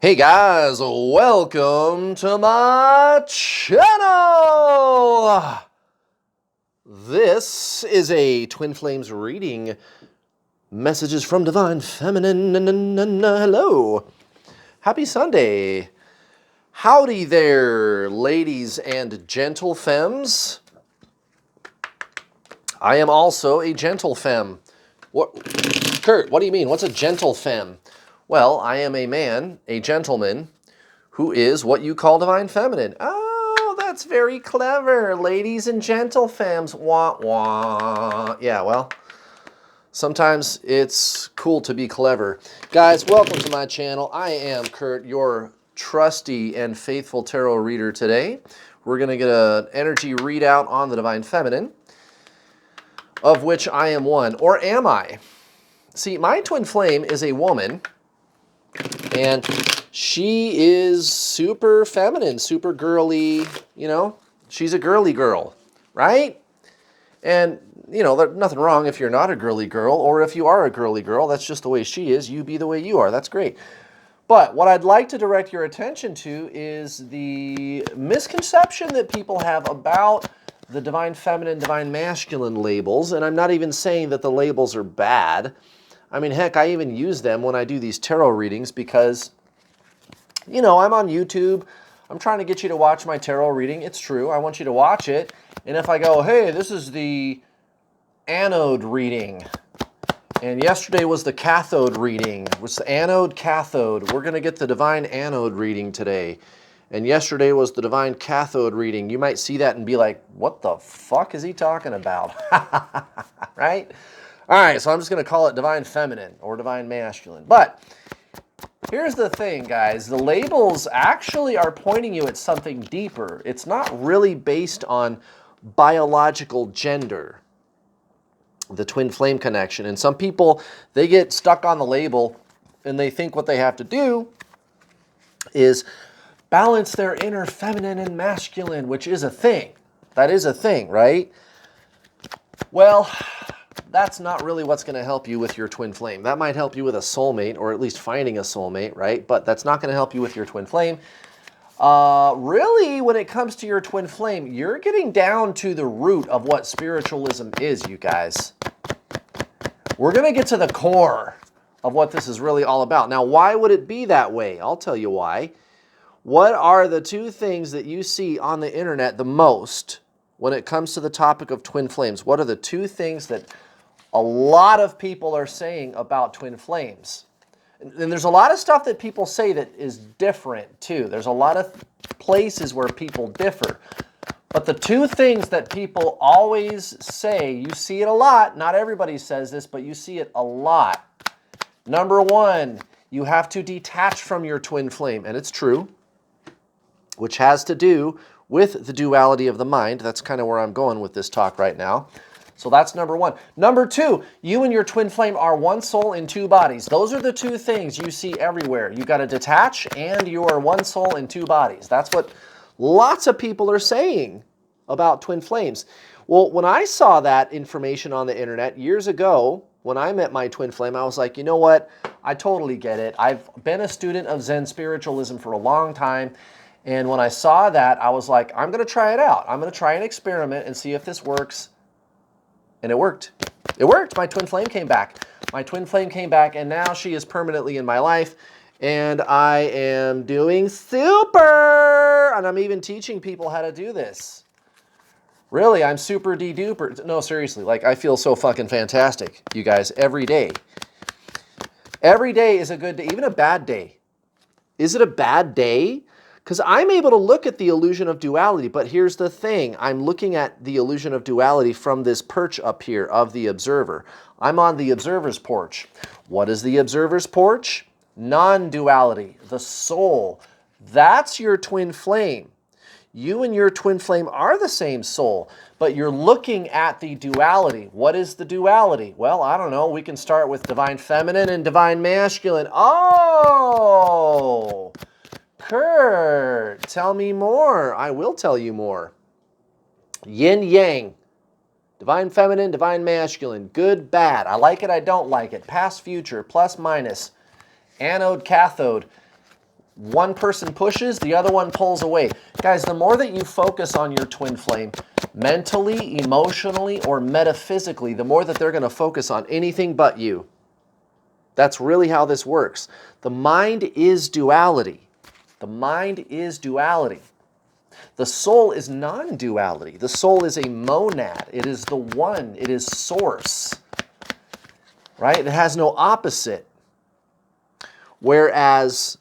Hey guys, welcome to my channel! This is a Twin Flames reading. Messages from Divine Feminine. Hello. Happy Sunday. Howdy there, ladies and gentle femmes. I am also a gentle femme. What, Kurt, what do you mean? What's a gentle femme? Well, I am a man, a gentleman, who is what you call divine feminine. Oh, that's very clever, ladies and gentle femmes. Wah, wah. Yeah, well, sometimes it's cool to be clever. Guys, welcome to my channel. I am Kurt, your trusty and faithful tarot reader today. We're going to get an energy readout on the divine feminine, of which I am one. Or am I? See, my twin flame is a woman, and she is super feminine, super girly, you know? She's a girly girl, right? And, you know, there's nothing wrong if you're not a girly girl, or if you are a girly girl, that's just the way she is. You be the way you are. That's great. But what I'd like to direct your attention to is the misconception that people have about the divine feminine, divine masculine labels. And I'm not even saying that the labels are bad. I mean, heck, I even use them when I do these tarot readings because, you know, I'm on YouTube. I'm trying to get you to watch my tarot reading. It's true. I want you to watch it. And if I go, hey, this is the anode reading, and yesterday was the cathode reading, it was the anode cathode. We're going to get the divine anode reading today. And yesterday was the divine cathode reading. You might see that and be like, what the fuck is he talking about? Right? All right, so I'm just going to call it divine feminine or divine masculine. But here's the thing, guys. The labels actually are pointing you at something deeper. It's not really based on biological gender, the twin flame connection. And some people, they get stuck on the label and they think what they have to do is balance their inner feminine and masculine, which is a thing. That is a thing, right? Well, that's not really what's going to help you with your twin flame. That might help you with a soulmate, or at least finding a soulmate, right? But that's not going to help you with your twin flame. Really, when it comes to your twin flame, you're getting down to the root of what spiritualism is, you guys. We're going to get to the core of what this is really all about. Now, why would it be that way? I'll tell you why. What are the two things that you see on the internet the most when it comes to the topic of twin flames? What are the two things that a lot of people are saying about twin flames? And there's a lot of stuff that people say that is different too. There's a lot of places where people differ. But the two things that people always say, you see it a lot, not everybody says this, but you see it a lot. Number one, you have to detach from your twin flame, and it's true, which has to do with the duality of the mind. That's kind of where I'm going with this talk right now. So that's number one. Number two, you and your twin flame are one soul in two bodies. Those are the two things you see everywhere. You got to detach and you are one soul in two bodies. That's what lots of people are saying about twin flames. Well, when I saw that information on the internet years ago, when I met my twin flame, I was like, you know what? I totally get it. I've been a student of Zen spiritualism for a long time. And when I saw that, I was like, I'm going to try it out. I'm going to try an experiment and see if this works. And it worked. It worked. My twin flame came back. My twin flame came back, and now she is permanently in my life. And I am doing super. And I'm even teaching people how to do this. Really, I'm super de-duper. No, seriously, like I feel so fucking fantastic, you guys, every day. Every day is a good day, even a bad day. Is it a bad day? Because I'm able to look at the illusion of duality, but here's the thing. I'm looking at the illusion of duality from this perch up here of the observer. I'm on the observer's porch. What is the observer's porch? Non-duality, the soul. That's your twin flame. You and your twin flame are the same soul, but you're looking at the duality. What is the duality? Well, I don't know. We can start with divine feminine and divine masculine. Oh! Kurt, tell me more. I will tell you more. Yin yang, divine feminine, divine masculine, good, bad. I like it, I don't like it. Past, future, plus, minus, anode, cathode. one person pushes, the other one pulls away. Guys, the more that you focus on your twin flame, mentally, emotionally, or metaphysically, the more that they're going to focus on anything but you. That's really how this works. The mind is duality. The mind is duality. The soul is non-duality. The soul is a monad. It is the one. It is source. Right? It has no opposite. Whereas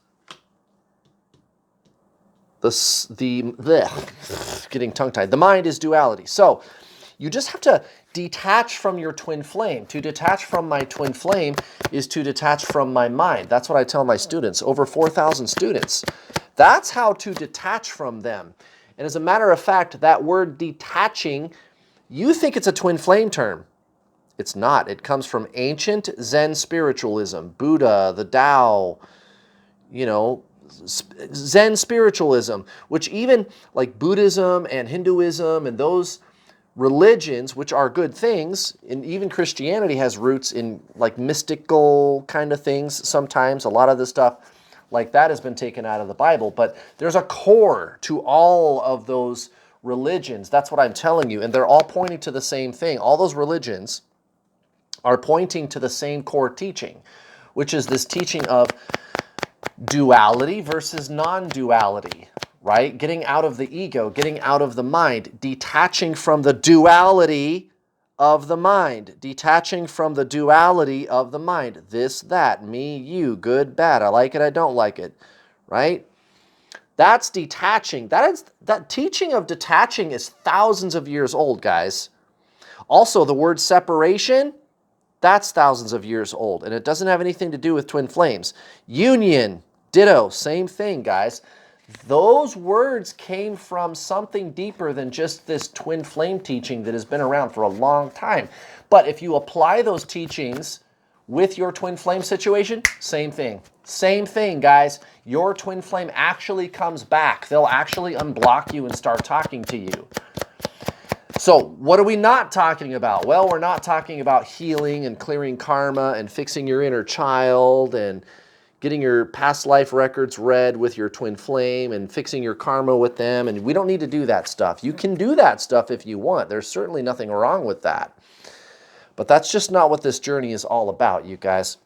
getting tongue-tied. The mind is duality. So you just have to detach from your twin flame. To detach from my twin flame is to detach from my mind. That's what I tell my students, over 4,000 students. That's how to detach from them. And as a matter of fact, that word detaching, you think it's a twin flame term. It's not. It comes from ancient Zen spiritualism, Buddha, the Tao, you know, Zen spiritualism, which even like Buddhism and Hinduism and those religions, which are good things, and even Christianity has roots in like mystical kind of things sometimes. A lot of this stuff like that has been taken out of the Bible, but there's a core to all of those religions. That's what I'm telling you, and they're all pointing to the same thing. All those religions are pointing to the same core teaching, which is this teaching of duality versus non-duality, right? Getting out of the ego, getting out of the mind, detaching from the duality of the mind, detaching from the duality of the mind. This, that, me, you, good, bad, I like it, I don't like it, right? That's detaching. That teaching of detaching is thousands of years old, guys. Also, the word separation, that's thousands of years old, and it doesn't have anything to do with twin flames. Union, ditto, same thing, guys. Those words came from something deeper than just this twin flame teaching that has been around for a long time. But if you apply those teachings with your twin flame situation, same thing. Same thing, guys. Your twin flame actually comes back. They'll actually unblock you and start talking to you. So what are we not talking about? Well, we're not talking about healing and clearing karma and fixing your inner child and getting your past life records read with your twin flame and fixing your karma with them. And we don't need to do that stuff. You can do that stuff if you want. There's certainly nothing wrong with that. But that's just not what this journey is all about, you guys.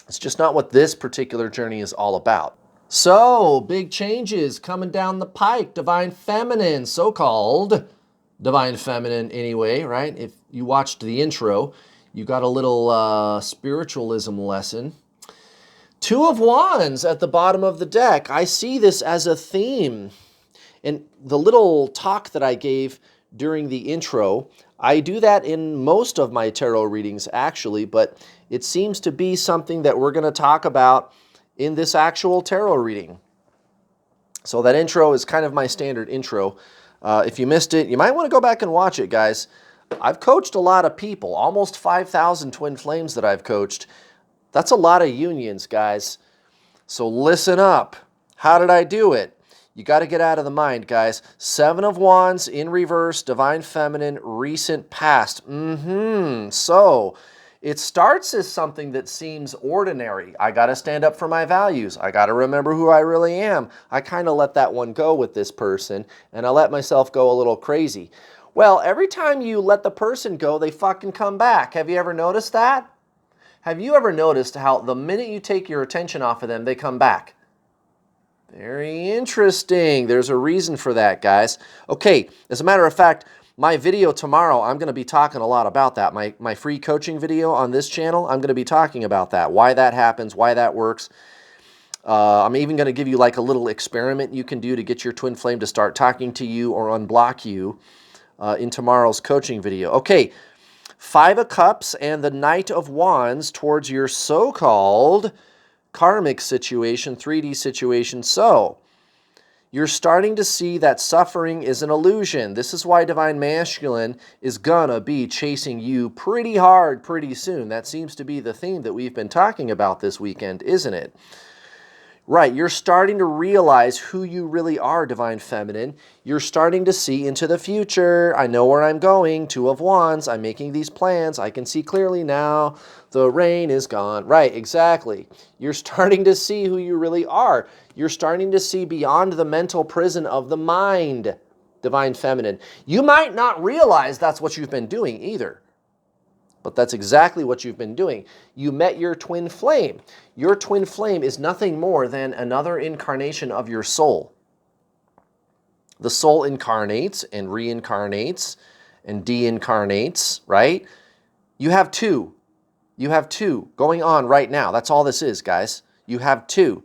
It's just not what this particular journey is all about. So, big changes coming down the pike. Divine Feminine, so-called Divine Feminine anyway, right? If you watched the intro, you got a little spiritualism lesson. Two of Wands at the bottom of the deck. I see this as a theme. And the little talk that I gave during the intro, I do that in most of my tarot readings actually, but it seems to be something that we're going to talk about in this actual tarot reading. So that intro is kind of my standard intro. If you missed it, you might want to go back and watch it, guys. I've coached a lot of people, almost 5,000 twin flames that I've coached. That's a lot of unions, guys. So listen up. How did I do it? You got to get out of the mind, guys. Seven of Wands in reverse, Divine Feminine, recent past. So it starts as something that seems ordinary. I got to stand up for my values. I got to remember who I really am. I kind of let that one go with this person, and I let myself go a little crazy. Well, every time you let the person go, they fucking come back. Have you ever noticed that? Have you ever noticed how the minute you take your attention off of them, they come back? Very interesting. There's a reason for that, guys. Okay, as a matter of fact, my video tomorrow, I'm going to be talking a lot about that. My free coaching video on this channel, I'm going to be talking about that, why that happens, why that works. I'm even going to give you like a little experiment you can do to get your twin flame to start talking to you or unblock you in tomorrow's coaching video. Okay, Five of Cups and the Knight of Wands towards your so-called karmic situation, 3D situation. So, you're starting to see that suffering is an illusion. This is why Divine Masculine is gonna be chasing you pretty hard pretty soon. That seems to be the theme that we've been talking about this weekend, isn't it? Right, you're starting to realize who you really are, Divine Feminine. You're starting to see into the future. I know where I'm going, Two of Wands. I'm making these plans. I can see clearly now. The rain is gone. Right, exactly. You're starting to see who you really are. You're starting to see beyond the mental prison of the mind, Divine Feminine. You might not realize that's what you've been doing either. But that's exactly what you've been doing. You met your twin flame. Your twin flame is nothing more than another incarnation of your soul. The soul incarnates and reincarnates and deincarnates, right? You have two. You have two going on right now. That's all this is, guys. You have two.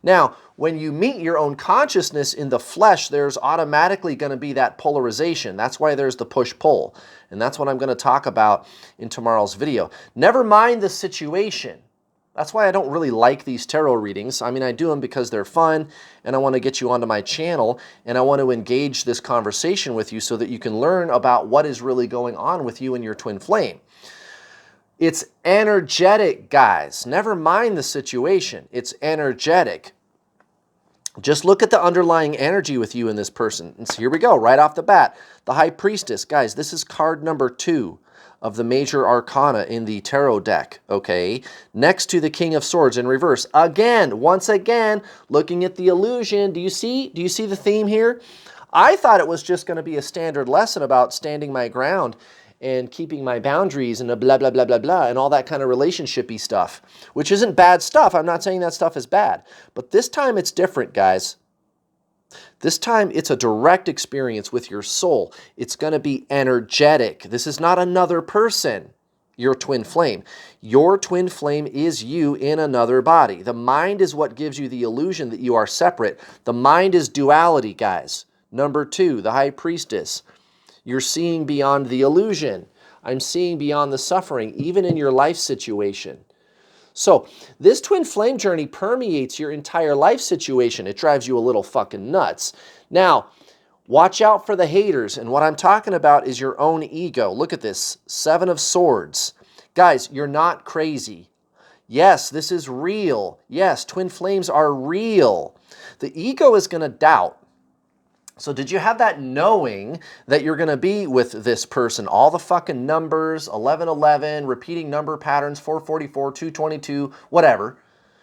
Now, when you meet your own consciousness in the flesh, there's automatically going to be that polarization. That's why there's the push-pull. And that's what I'm going to talk about in tomorrow's video. Never mind the situation. That's why I don't really like these tarot readings. I mean, I do them because they're fun, and I want to get you onto my channel, and I want to engage this conversation with you so that you can learn about what is really going on with you and your twin flame. It's energetic, guys. Never mind the situation. It's energetic. Just look at the underlying energy with you and this person. And so here we go, right off the bat. The High Priestess. Guys, this is card number 2 of the major arcana in the tarot deck, okay? Next to the King of Swords in reverse. Again, once again, looking at the illusion. Do you see the theme here? I thought it was just going to be a standard lesson about standing my ground and keeping my boundaries and a blah, blah, blah, blah, blah, and all that kind of relationship-y stuff, which isn't bad stuff. I'm not saying that stuff is bad. But this time it's different, guys. This time it's a direct experience with your soul. It's going to be energetic. This is not another person, your twin flame. Your twin flame is you in another body. The mind is what gives you the illusion that you are separate. The mind is duality, guys. Number 2, the High Priestess. You're seeing beyond the illusion. I'm seeing beyond the suffering, even in your life situation. So this twin flame journey permeates your entire life situation. It drives you a little fucking nuts. Now, watch out for the haters. And what I'm talking about is your own ego. Look at this, 7 of Swords. Guys, you're not crazy. Yes, this is real. Yes, twin flames are real. The ego is going to doubt. So did you have that knowing that you're going to be with this person? All the fucking numbers, 1111, repeating number patterns, 444, 222, whatever.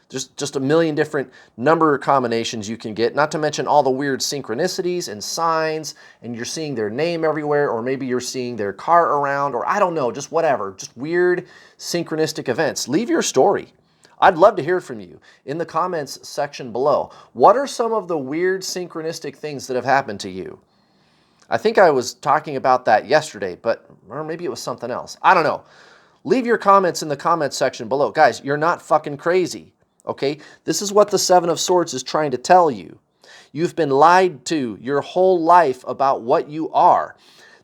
Just a million different number combinations you can get, not to mention all the weird synchronicities and signs, and you're seeing their name everywhere, or maybe you're seeing their car around, or I don't know, just whatever. Just weird synchronistic events. Leave your story. I'd love to hear from you in the comments section below. What are some of the weird synchronistic things that have happened to you? I think I was talking about that yesterday, or maybe it was something else. I don't know. Leave your comments in the comments section below. Guys, you're not fucking crazy, okay? This is what the 7 of Swords is trying to tell you. You've been lied to your whole life about what you are.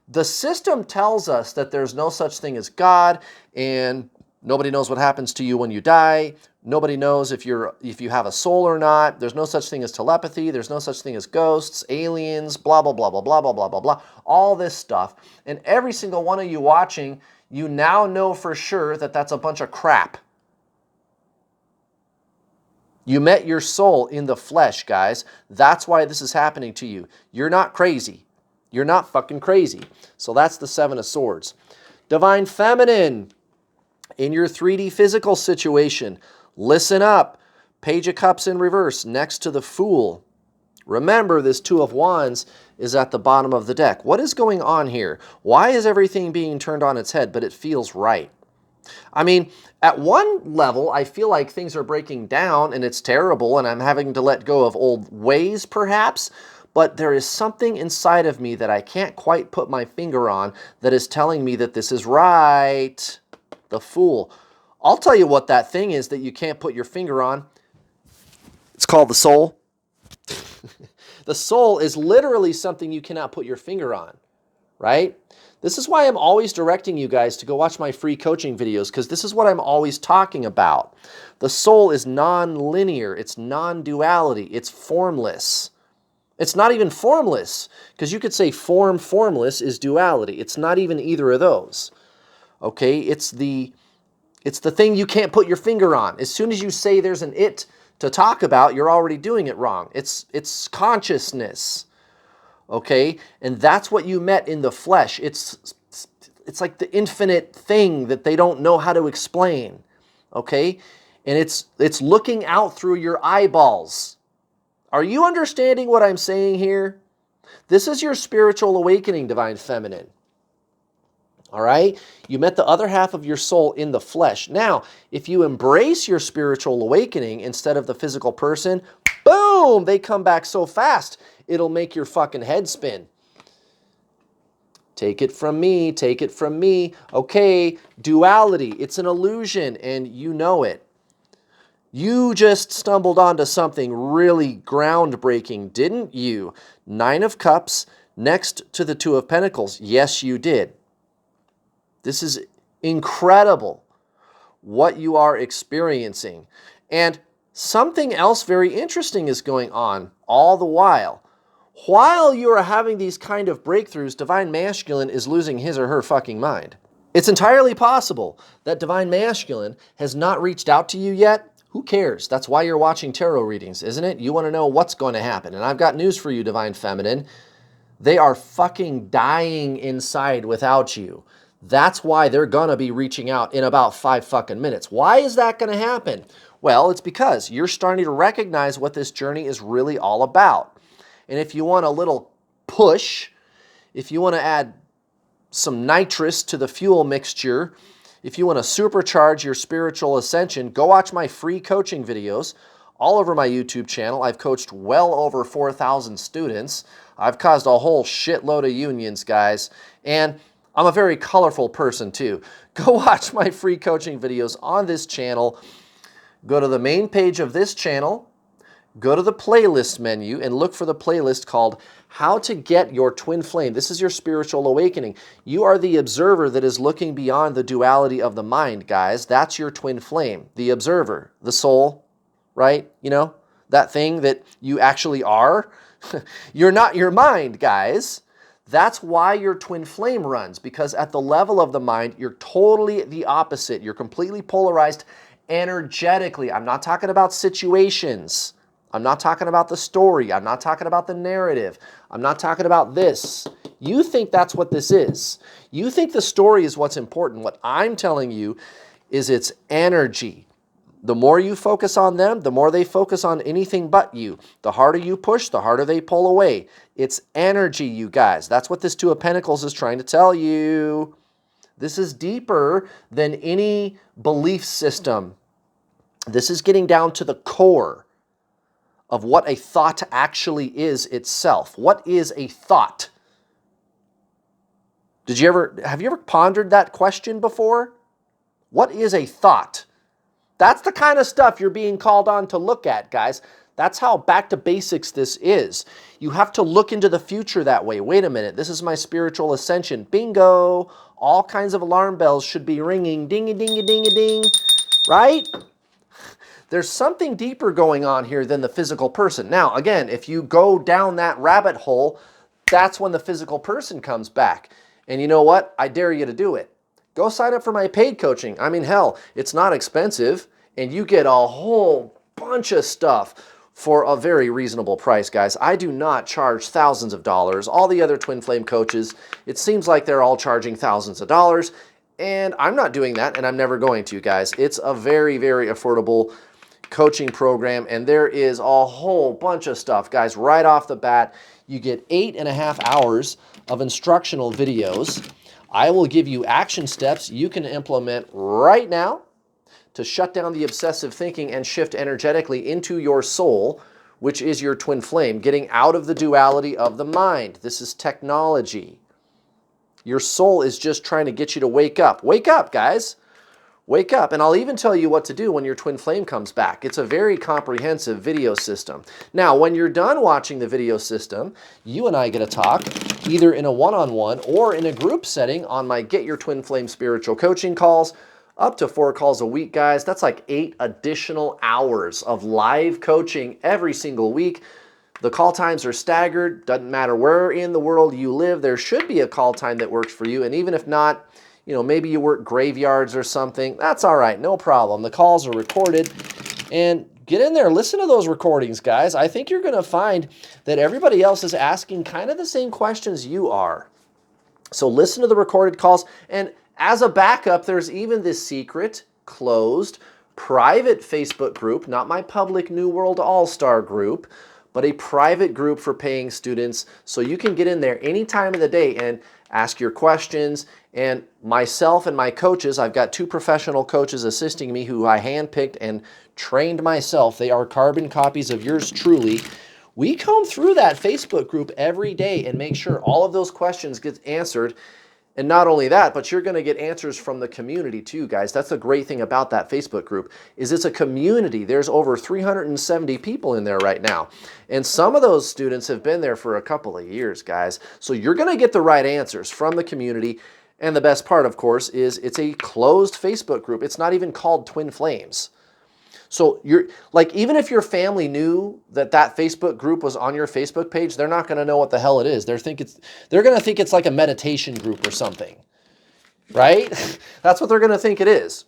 The system tells us that there's no such thing as God, and nobody knows what happens to you when you die. Nobody knows if you have a soul or not. There's no such thing as telepathy. There's no such thing as ghosts, aliens, blah, blah, blah, blah, blah, blah, blah, blah, blah. All this stuff. And every single one of you watching, you now know for sure that that's a bunch of crap. You met your soul in the flesh, guys. That's why this is happening to you. You're not crazy. You're not fucking crazy. So that's the 7 of Swords. Divine Feminine. In your 3D physical situation, listen up. Page of Cups in reverse next to the Fool. Remember, this 2 of Wands is at the bottom of the deck. What is going on here? Why is everything being turned on its head, but it feels right? I mean, at one level, I feel like things are breaking down and it's terrible and I'm having to let go of old ways, perhaps. But there is something inside of me that I can't quite put my finger on that is telling me that this is right. The Fool. I'll tell you what that thing is that you can't put your finger on. It's called the soul. The soul is literally something you cannot put your finger on, right? This is why I'm always directing you guys to go watch my free coaching videos, because this is what I'm always talking about. The soul is non-linear. It's non-duality. It's formless. It's not even formless, because you could say formless is duality. It's not even either of those. Okay, it's the thing you can't put your finger on. As soon as you say there's an it to talk about, you're already doing it wrong. It's consciousness, okay? And that's what you met in the flesh. It's like the infinite thing that they don't know how to explain, okay? And it's looking out through your eyeballs. Are you understanding what I'm saying here? This is your spiritual awakening, Divine Feminine. All right? You met the other half of your soul in the flesh. Now, if you embrace your spiritual awakening instead of the physical person, boom, they come back so fast, it'll make your fucking head spin. Take it from me, take it from me. Okay, duality, it's an illusion and you know it. You just stumbled onto something really groundbreaking, didn't you? 9 of Cups next to the 2 of Pentacles. Yes, you did. This is incredible what you are experiencing. And something else very interesting is going on all the while. While you are having these kind of breakthroughs, Divine Masculine is losing his or her fucking mind. It's entirely possible that Divine Masculine has not reached out to you yet. Who cares? That's why you're watching tarot readings, isn't it? You want to know what's going to happen. And I've got news for you, Divine Feminine. They are fucking dying inside without you. That's why they're going to be reaching out in about 5 fucking minutes. Why is that going to happen? Well, it's because you're starting to recognize what this journey is really all about. And if you want a little push, if you want to add some nitrous to the fuel mixture, if you want to supercharge your spiritual ascension, go watch my free coaching videos all over my YouTube channel. I've coached well over 4,000 students. I've caused a whole shitload of unions, guys. And I'm a very colorful person too. Go watch my free coaching videos on this channel. Go to the main page of this channel, go to the playlist menu and look for the playlist called How to Get Your Twin Flame. This is your spiritual awakening. You are the observer that is looking beyond the duality of the mind, guys. That's your twin flame, the observer, the soul, right? You know, that thing that you actually are. You're not your mind, guys. That's why your twin flame runs, because at the level of the mind, you're totally the opposite. You're completely polarized energetically. I'm not talking about situations. I'm not talking about the story. I'm not talking about the narrative. I'm not talking about this. You think that's what this is. You think the story is what's important. What I'm telling you is it's energy. The more you focus on them, the more they focus on anything but you. The harder you push, the harder they pull away. It's energy, you guys. That's what this 2 of Pentacles is trying to tell you. This is deeper than any belief system. This is getting down to the core of what a thought actually is itself. What is a thought? Have you ever pondered that question before? What is a thought? That's the kind of stuff you're being called on to look at, guys. That's how back to basics this is. You have to look into the future that way. Wait a minute, this is my spiritual ascension. Bingo! All kinds of alarm bells should be ringing. Ding-a-ding-a-ding-a-ding. Right? There's something deeper going on here than the physical person. Now, again, if you go down that rabbit hole, that's when the physical person comes back. And you know what? I dare you to do it. Go sign up for my paid coaching. I mean, hell, it's not expensive, and you get a whole bunch of stuff for a very reasonable price, guys. I do not charge thousands of dollars. All the other twin flame coaches, it seems like they're all charging thousands of dollars, and I'm not doing that, and I'm never going to, guys. It's a very, very affordable coaching program, and there is a whole bunch of stuff, guys. Right off the bat, you get 8.5 hours of instructional videos. I will give you action steps you can implement right now to shut down the obsessive thinking and shift energetically into your soul, which is your twin flame, getting out of the duality of the mind. This is technology. Your soul is just trying to get you to wake up. Wake up, guys. Wake up. And I'll even tell you what to do when your twin flame comes back. It's a very comprehensive video system. Now, when you're done watching the video system, you and I get to talk either in a one-on-one or in a group setting on my Get Your Twin Flame spiritual coaching calls. Up to 4 calls a week, guys. That's like 8 additional hours of live coaching every single week. The call times are staggered. Doesn't matter where in the world you live, there should be a call time that works for you. And even if not, you know, maybe you work graveyards or something. That's all right, no problem. The calls are recorded. And get in there, listen to those recordings, guys. I think you're going to find that everybody else is asking kind of the same questions you are. So listen to the recorded calls. And as a backup, there's even this secret, closed, private Facebook group, not my public New World All-Star group, but a private group for paying students. So you can get in there any time of the day and ask your questions. And myself and my coaches, I've got 2 professional coaches assisting me who I handpicked and trained myself. They are carbon copies of yours truly. We comb through that Facebook group every day and make sure all of those questions get answered. And not only that, but you're going to get answers from the community too, guys. That's the great thing about that Facebook group is it's a community. There's over 370 people in there right now. And some of those students have been there for a couple of years, guys. So you're going to get the right answers from the community. And the best part, of course, is it's a closed Facebook group. It's not even called Twin Flames. So you're like, even if your family knew that that Facebook group was on your Facebook page, they're not going to know what the hell it is. They're going to think it's like a meditation group or something, right? That's what they're going to think it is.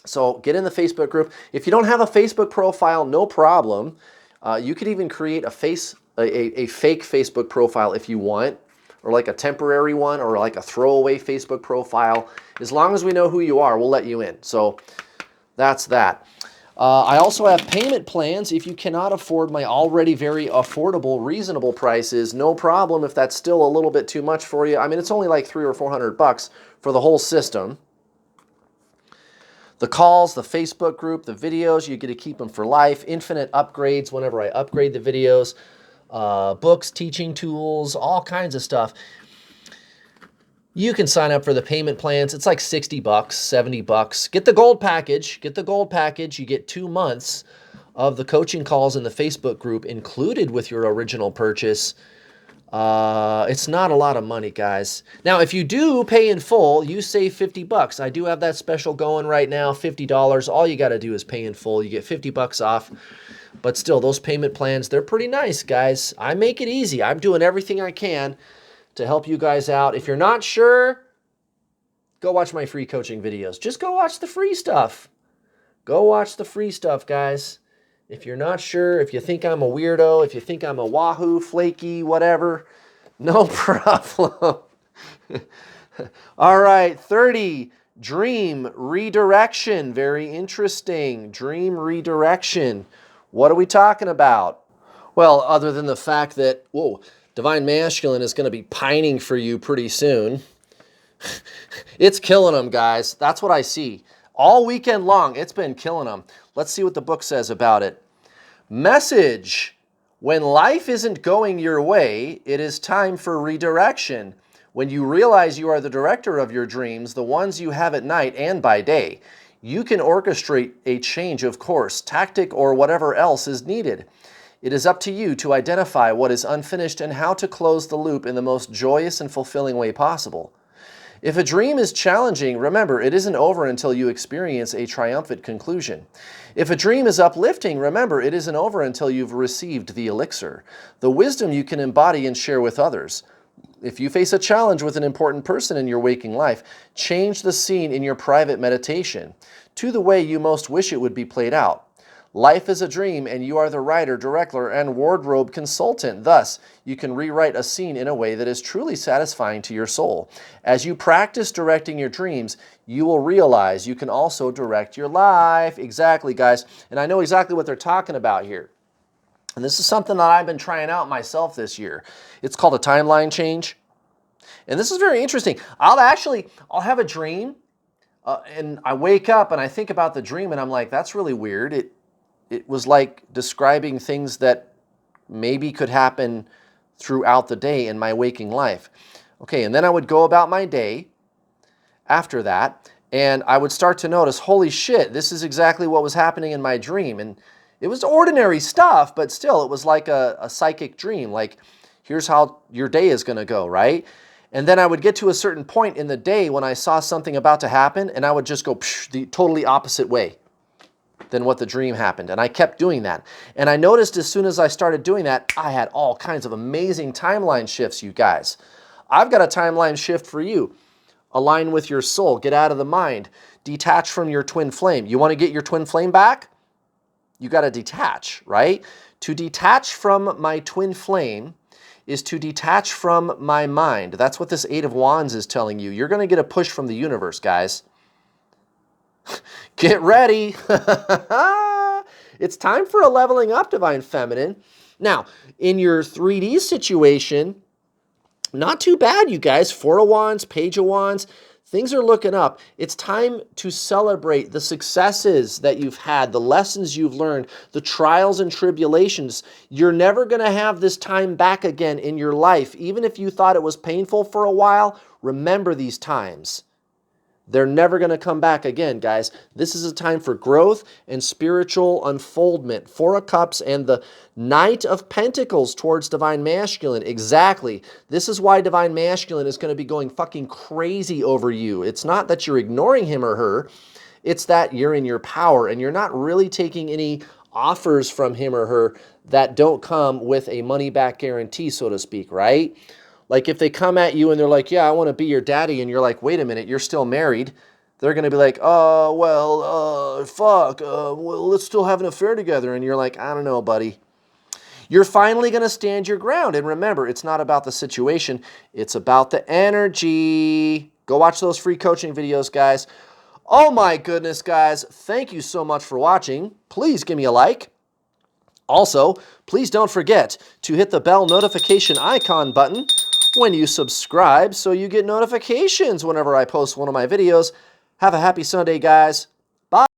So get in the Facebook group. If you don't have a Facebook profile, no problem. You could even create a fake Facebook profile if you want, or like a temporary one, or like a throwaway Facebook profile. As long as we know who you are, we'll let you in. So that's that. I also have payment plans. If you cannot afford my already very affordable, reasonable prices, no problem if that's still a little bit too much for you. I mean, it's only like $300 or $400 for the whole system. The calls, the Facebook group, the videos, you get to keep them for life. Infinite upgrades whenever I upgrade the videos. Books, teaching tools, all kinds of stuff. You can sign up for the payment plans. It's like $60, $70. Get the gold package. Get the gold package. You get 2 months of the coaching calls in the Facebook group included with your original purchase. It's not a lot of money, guys. Now, if you do pay in full, you save $50. I do have that special going right now, $50. All you got to do is pay in full. You get $50 off. But still, those payment plans, they're pretty nice, guys. I make it easy. I'm doing everything I can to help you guys out. If you're not sure, go watch my free coaching videos. Just go watch the free stuff. Go watch the free stuff, guys. If you're not sure, if you think I'm a weirdo, if you think I'm a wahoo, flaky, whatever, no problem. All right, 30, dream redirection. Very interesting. Dream redirection. What are we talking about? Well, other than the fact that, whoa, Divine Masculine is going to be pining for you pretty soon. It's killing them, guys. That's what I see. All weekend long, it's been killing them. Let's see what the book says about it. Message. When life isn't going your way, it is time for redirection. When you realize you are the director of your dreams, the ones you have at night and by day, you can orchestrate a change of course, tactic, or whatever else is needed. It is up to you to identify what is unfinished and how to close the loop in the most joyous and fulfilling way possible. If a dream is challenging, remember, it isn't over until you experience a triumphant conclusion. If a dream is uplifting, remember, it isn't over until you've received the elixir, the wisdom you can embody and share with others. If you face a challenge with an important person in your waking life, change the scene in your private meditation to the way you most wish it would be played out. Life is a dream, and you are the writer, director, and wardrobe consultant. Thus, you can rewrite a scene in a way that is truly satisfying to your soul. As you practice directing your dreams, you will realize you can also direct your life. Exactly, guys. And I know exactly what they're talking about here. And this is something that I've been trying out myself this year. It's called a timeline change. And this is very interesting. I'll have a dream, and I wake up and I think about the dream, and I'm like, that's really weird. It was like describing things that maybe could happen throughout the day in my waking life. Okay, and then I would go about my day after that, and I would start to notice, holy shit, this is exactly what was happening in my dream. And it was ordinary stuff, but still, it was like a psychic dream. Like, here's how your day is going to go, right? And then I would get to a certain point in the day when I saw something about to happen, and I would just go the totally opposite way than what the dream happened. And I kept doing that. And I noticed as soon as I started doing that, I had all kinds of amazing timeline shifts, you guys. I've got a timeline shift for you. Align with your soul. Get out of the mind. Detach from your twin flame. You want to get your twin flame back? You got to detach, right? To detach from my twin flame is to detach from my mind. That's what this Eight of Wands is telling you. You're going to get a push from the universe, guys. Get ready. It's time for a leveling up, Divine Feminine. Now, in your 3D situation, not too bad, you guys. Four of Wands, Page of Wands. Things are looking up. It's time to celebrate the successes that you've had, the lessons you've learned, the trials and tribulations. You're never going to have this time back again in your life. Even if you thought it was painful for a while, remember these times. They're never going to come back again, guys. This is a time for growth and spiritual unfoldment. Four of Cups and the Knight of Pentacles towards Divine Masculine. Exactly. This is why Divine Masculine is going to be going fucking crazy over you. It's not that you're ignoring him or her. It's that you're in your power and you're not really taking any offers from him or her that don't come with a money-back guarantee, so to speak, right? Like if they come at you and they're like, yeah, I want to be your daddy, and you're like, wait a minute, you're still married. They're going to be like, oh, well, fuck, well, let's still have an affair together. And you're like, I don't know, buddy. You're finally going to stand your ground. And remember, it's not about the situation. It's about the energy. Go watch those free coaching videos, guys. Oh my goodness, guys. Thank you so much for watching. Please give me a like. Also, please don't forget to hit the bell notification icon button when you subscribe so you get notifications whenever I post one of my videos. Have a happy Sunday, guys. Bye.